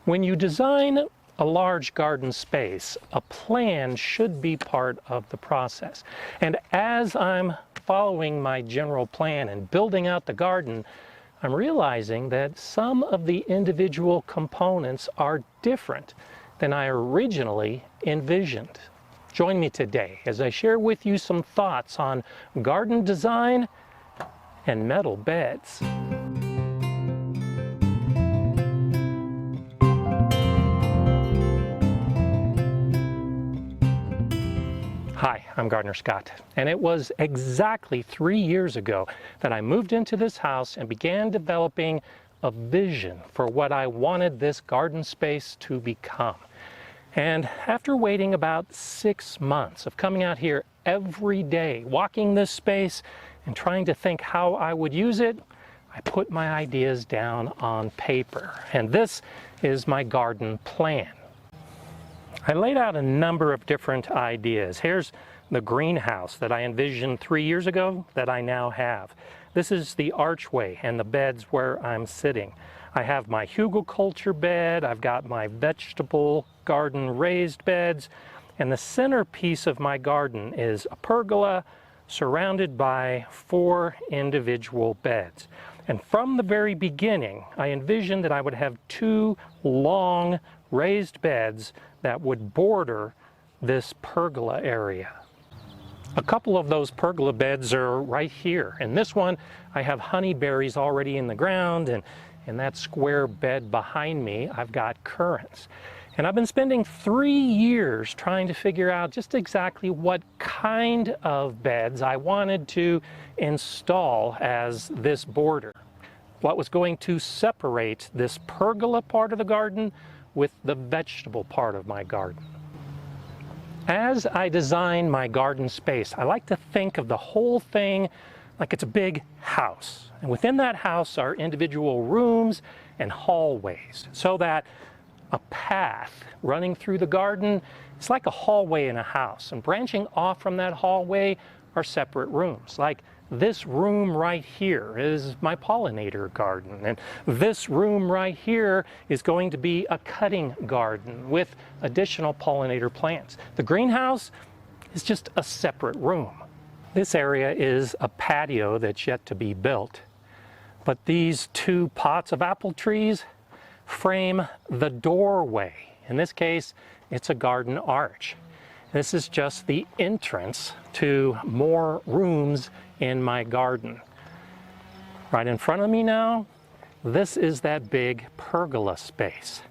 When you design a large garden space, a plan should be part of the process. And as I'm following my general plan and building out the garden, I'm realizing that some of the individual components are different than I originally envisioned. Join me today as I share with you some thoughts on garden design and metal beds. Hi, I'm Gardener Scott, and it was exactly 3 years ago that I moved into this house and began developing a vision for what I wanted this garden space to become. And after waiting about 6 months of coming out here every day, walking this space and trying to think how I would use it, I put my ideas down on paper. And this is my garden plan. I laid out a number of different ideas. Here's the greenhouse that I envisioned 3 years ago that I now have. This is the archway and the beds where I'm sitting. I have my hugelkultur bed, I've got my vegetable garden raised beds, and the centerpiece of my garden is a pergola surrounded by 4 individual beds. And from the very beginning, I envisioned that I would have 2 long raised beds that would border this pergola area. A couple of those pergola beds are right here. In this one, I have honeyberries already in the ground, and in that square bed behind me, I've got currants. And I've been spending 3 years trying to figure out just exactly what kind of beds I wanted to install as this border. What was going to separate this pergola part of the garden with the vegetable part of my garden. As I design my garden space, I like to think of the whole thing like it's a big house. And within that house are individual rooms and hallways, so that a path running through the garden is like a hallway in a house. And branching off from that hallway are separate rooms. Like this room right here is my pollinator garden, and this room right here is going to be a cutting garden with additional pollinator plants. The greenhouse is just a separate room. This area is a patio that's yet to be built, but these 2 pots of apple trees frame the doorway. In this case, it's a garden arch. This is just the entrance to more rooms in my garden. Right in front of me now, this is that big pergola space.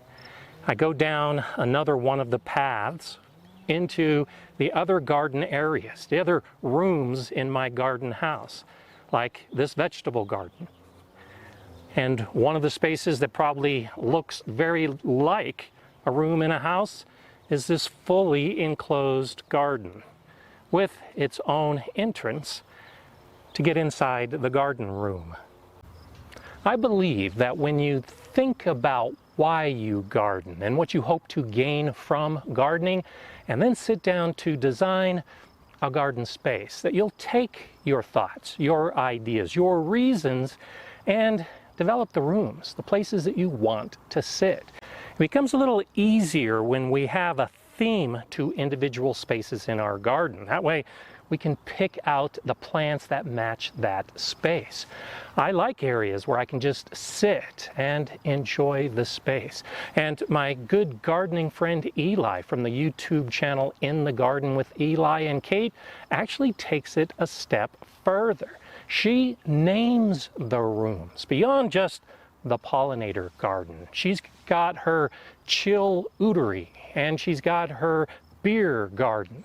I go down another one of the paths into the other garden areas, the other rooms in my garden house, like this vegetable garden. And one of the spaces that probably looks very like a room in a house is this fully enclosed garden with its own entrance to get inside the garden room. I believe that when you think about why you garden and what you hope to gain from gardening, and then sit down to design a garden space, that you'll take your thoughts, your ideas, your reasons, and develop the rooms, the places that you want to sit. It becomes a little easier when we have a theme to individual spaces in our garden. That way we can pick out the plants that match that space. I like areas where I can just sit and enjoy the space. And my good gardening friend Eli from the YouTube channel In the Garden with Eli and Kate actually takes it a step further. She names the rooms beyond just the pollinator garden. She's got her chill ootery, and she's got her beer garden.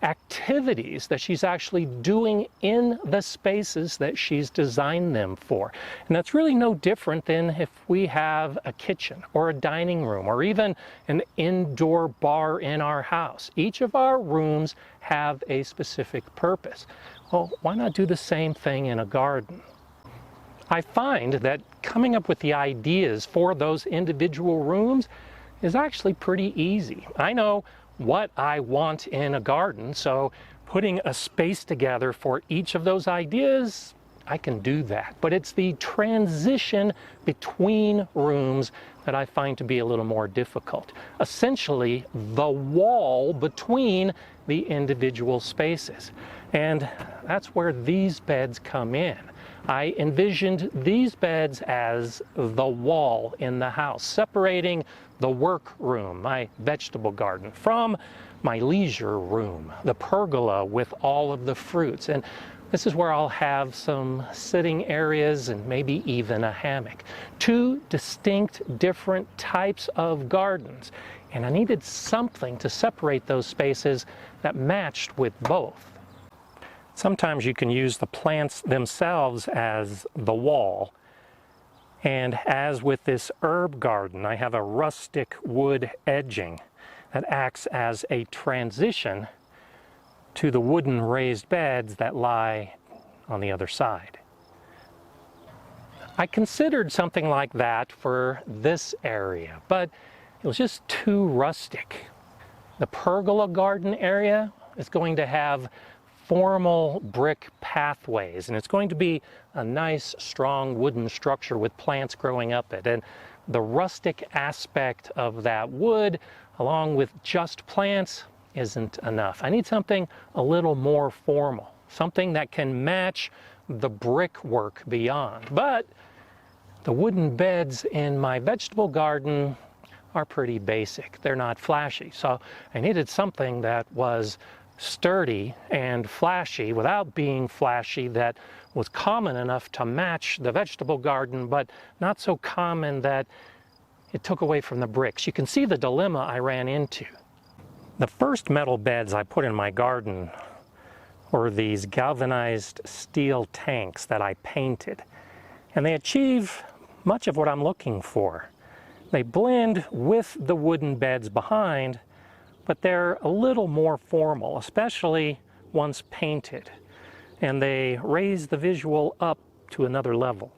Activities that she's actually doing in the spaces that she's designed them for. And that's really no different than if we have a kitchen or a dining room or even an indoor bar in our house. Each of our rooms have a specific purpose. Well, why not do the same thing in a garden? I find that coming up with the ideas for those individual rooms is actually pretty easy. I know what I want in a garden, so putting a space together for each of those ideas, I can do that. But it's the transition between rooms that I find to be a little more difficult. Essentially, the wall between the individual spaces. And that's where these beds come in. I envisioned these beds as the wall in the house, separating the workroom, my vegetable garden, from my leisure room, the pergola with all of the fruits. And this is where I'll have some sitting areas and maybe even a hammock. Two distinct different types of gardens. And I needed something to separate those spaces that matched with both. Sometimes you can use the plants themselves as the wall. And as with this herb garden, I have a rustic wood edging that acts as a transition to the wooden raised beds that lie on the other side. I considered something like that for this area, but it was just too rustic. The pergola garden area is going to have formal brick pathways, and it's going to be a nice, strong wooden structure with plants growing up it. And the rustic aspect of that wood, along with just plants, isn't enough. I need something a little more formal, something that can match the brickwork beyond. But the wooden beds in my vegetable garden are pretty basic. They're not flashy. So I needed something that was sturdy and flashy without being flashy, that was common enough to match the vegetable garden, but not so common that it took away from the bricks. You can see the dilemma I ran into. The first metal beds I put in my garden were these galvanized steel tanks that I painted. And they achieve much of what I'm looking for. They blend with the wooden beds behind, but they're a little more formal, especially once painted. And they raise the visual up to another level.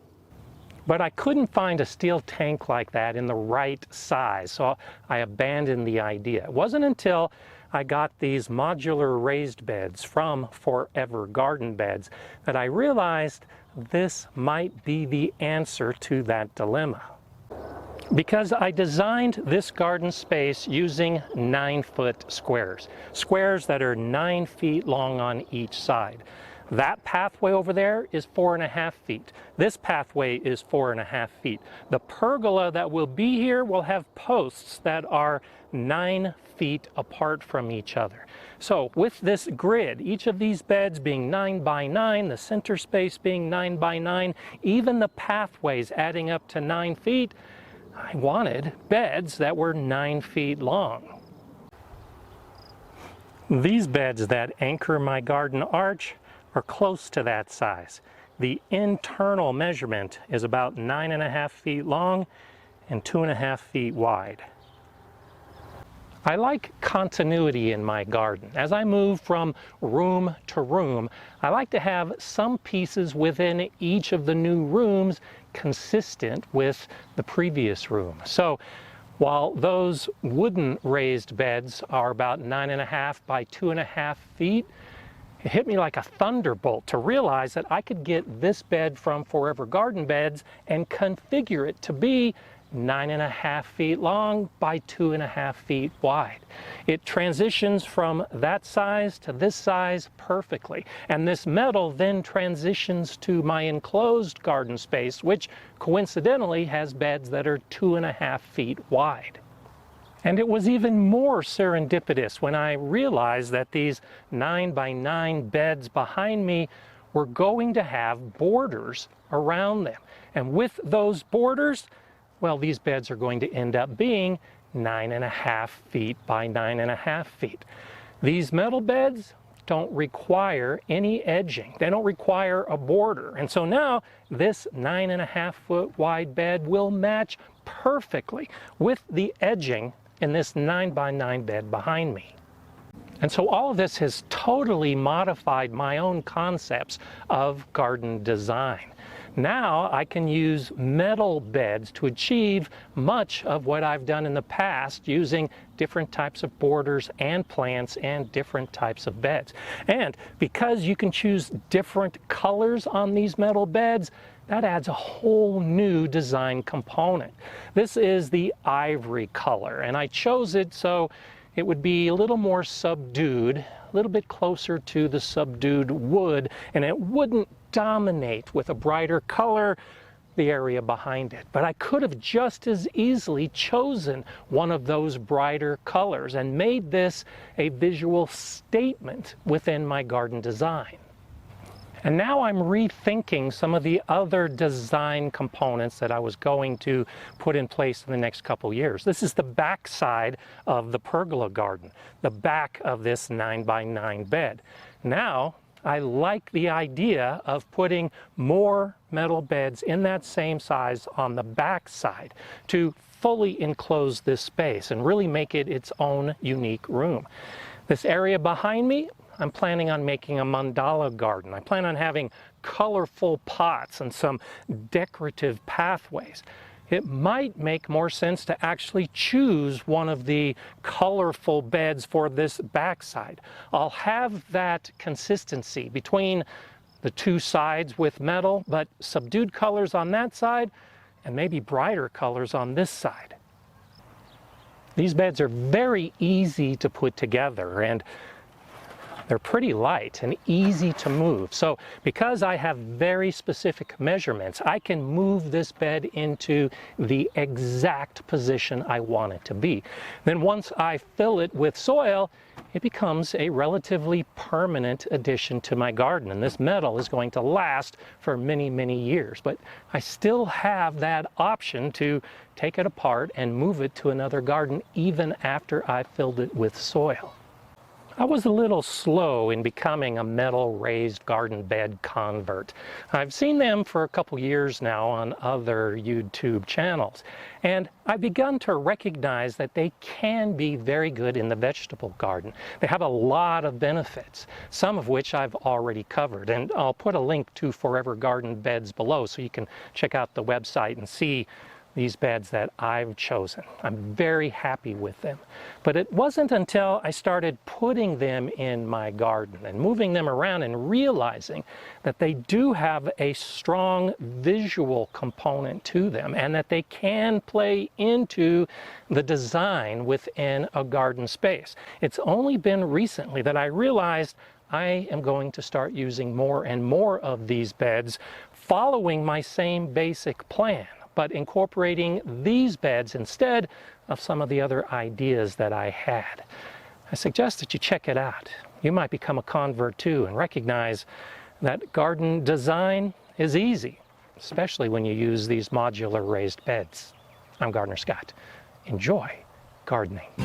But I couldn't find a steel tank like that in the right size, so I abandoned the idea. It wasn't until I got these modular raised beds from Forever Garden Beds that I realized this might be the answer to that dilemma. Because I designed this garden space using 9-foot squares. Squares that are 9 feet long on each side. That pathway over there is 4.5 feet. This pathway is 4.5 feet. The pergola that will be here will have posts that are 9 feet apart from each other. So with this grid, each of these beds being 9 by 9, the center space being 9 by 9, even the pathways adding up to 9 feet, I wanted beds that were 9 feet long. These beds that anchor my garden arch are close to that size. The internal measurement is about 9.5 feet long and 2.5 feet wide. I like continuity in my garden. As I move from room to room, I like to have some pieces within each of the new rooms consistent with the previous room. So while those wooden raised beds are about 9.5 by 2.5 feet, it hit me like a thunderbolt to realize that I could get this bed from Forever Garden Beds and configure it to be 9.5 feet long by 2.5 feet wide. It transitions from that size to this size perfectly. And this metal then transitions to my enclosed garden space, which coincidentally has beds that are 2.5 feet wide. And it was even more serendipitous when I realized that these 9 by 9 beds behind me were going to have borders around them. And with those borders, well, these beds are going to end up being 9.5 feet by 9.5 feet. These metal beds don't require any edging. They don't require a border. And so now this 9.5 foot wide bed will match perfectly with the edging in this 9 by 9 bed behind me. And so all of this has totally modified my own concepts of garden design. Now I can use metal beds to achieve much of what I've done in the past using different types of borders and plants and different types of beds. And because you can choose different colors on these metal beds, that adds a whole new design component. This is the ivory color, and I chose it so it would be a little more subdued, a little bit closer to the subdued wood, and it wouldn't dominate with a brighter color the area behind it. But I could have just as easily chosen one of those brighter colors and made this a visual statement within my garden design. And now I'm rethinking some of the other design components that I was going to put in place in the next couple years. This is the back side of the pergola garden, the back of this 9x9 bed. Now, I like the idea of putting more metal beds in that same size on the back side to fully enclose this space and really make it its own unique room. This area behind me, I'm planning on making a mandala garden. I plan on having colorful pots and some decorative pathways. It might make more sense to actually choose one of the colorful beds for this backside. I'll have that consistency between the two sides with metal, but subdued colors on that side and maybe brighter colors on this side. These beds are very easy to put together, and they're pretty light and easy to move. So because I have very specific measurements, I can move this bed into the exact position I want it to be. Then once I fill it with soil, it becomes a relatively permanent addition to my garden. And this metal is going to last for many, many years. But I still have that option to take it apart and move it to another garden even after I filled it with soil. I was a little slow in becoming a metal raised garden bed convert. I've seen them for a couple years now on other YouTube channels, and I've begun to recognize that they can be very good in the vegetable garden. They have a lot of benefits, some of which I've already covered, and I'll put a link to Forever Garden Beds below so you can check out the website and see these beds that I've chosen. I'm very happy with them. But it wasn't until I started putting them in my garden and moving them around and realizing that they do have a strong visual component to them and that they can play into the design within a garden space. It's only been recently that I realized I am going to start using more and more of these beds following my same basic plan, but incorporating these beds instead of some of the other ideas that I had. I suggest that you check it out. You might become a convert too and recognize that garden design is easy, especially when you use these modular raised beds. I'm Gardener Scott. Enjoy gardening.